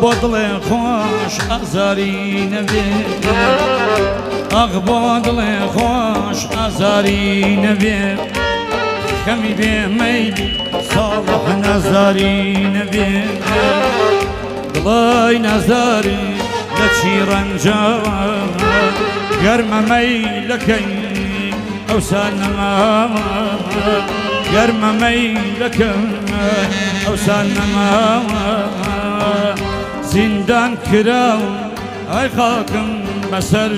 بۆ دڵێ خۆش ئازاری نەبێ ئەغ بۆ دڵێ خۆش ئازاری نەبێ خەمی بێ مەیلی ساڵح نازاری نەبێ دڵای نازاری لە چی ڕەنجاوە گەرمە مەیلەکەی ئەوسا نەماوە گەرمە مەیلەکەی ئەوسا نەماوە زیندان کراوە ئای خاکم بەسەر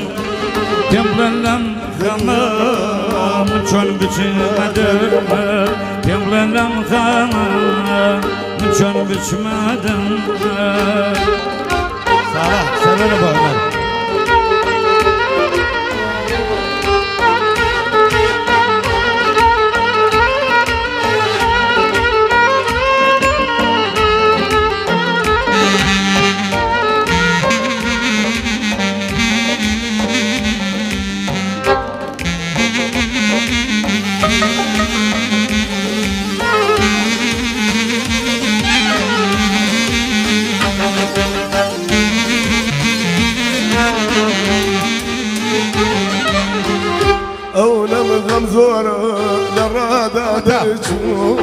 پێم بڵێن لەم خەمە من چۆن بچمە دەمە پێم بڵێن لەم خەمە من چۆن بچمە دەمە ساڵح سەرەرە بۆ عومەر غمزورة للرادة درجو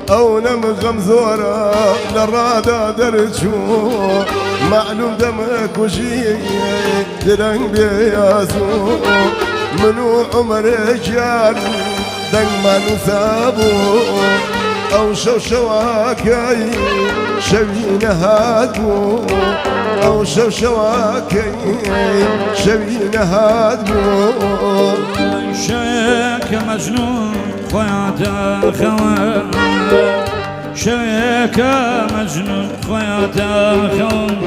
أو نم غمزورة للرادة درجو معلوم دمك وشي درنگ بيازو منو عمرك يار دنگ ما نسابو أو شو شواكي شوين هادو أو شو شواكي شوين هادو شويك مجنون خويا خوان شويك مجنون خويا خوان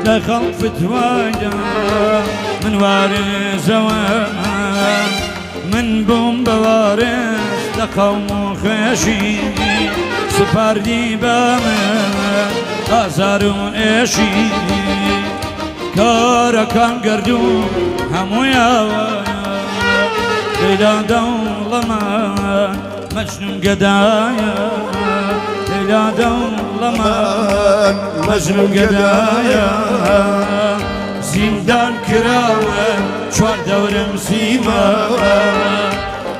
لا خلف تواجه من وارث زوان من بوم بوارث لقوم خشي سپاردی بامن آزارون اشی کارکان گردون همویا لیلا دولمان مجنون گدایا لیلا دولمان مجنون گدایا زندان کراوه چوار دورم سیما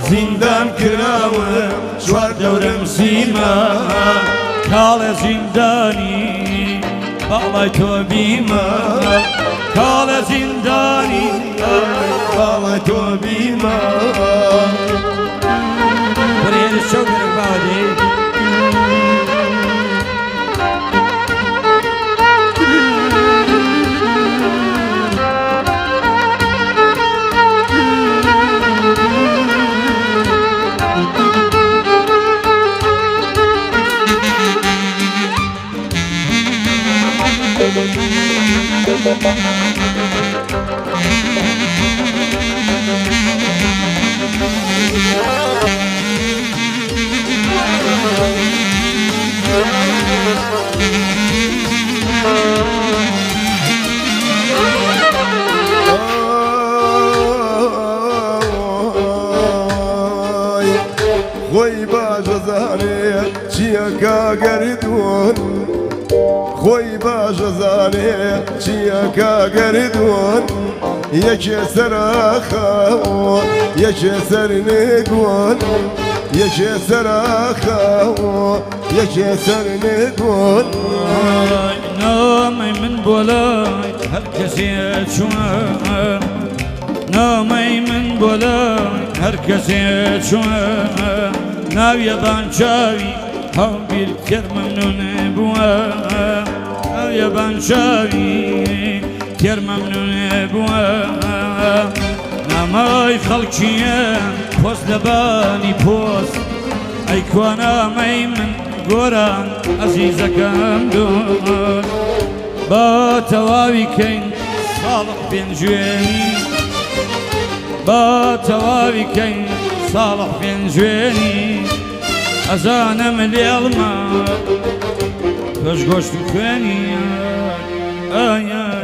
زندان کراوه چوار دورم سیما کال زندانی بالای تو بیما کال زندانی بالای تو بیما برای شکر بادی خوی باش زانه چیه که گردون خوی باش زانه چیه که گردون یکی سر خو یکی سر نگون یکی سر خو یکی سر نگون نامی من بولای هر کسی چون نامی من بولای هر کسی چون ناوی بانچاوی هاو بیر کر ممنون بوا ناوی بانچاوی کر ممنون بوا نامای خلقیه پوست دبانی پوست ای کوانامی من گوران عزیزکم دوست با تواوی کن صالح بین جوینی با تواوی کن صالح بین جوینی ازانم لیلما خوش گوشت خوینی آی آی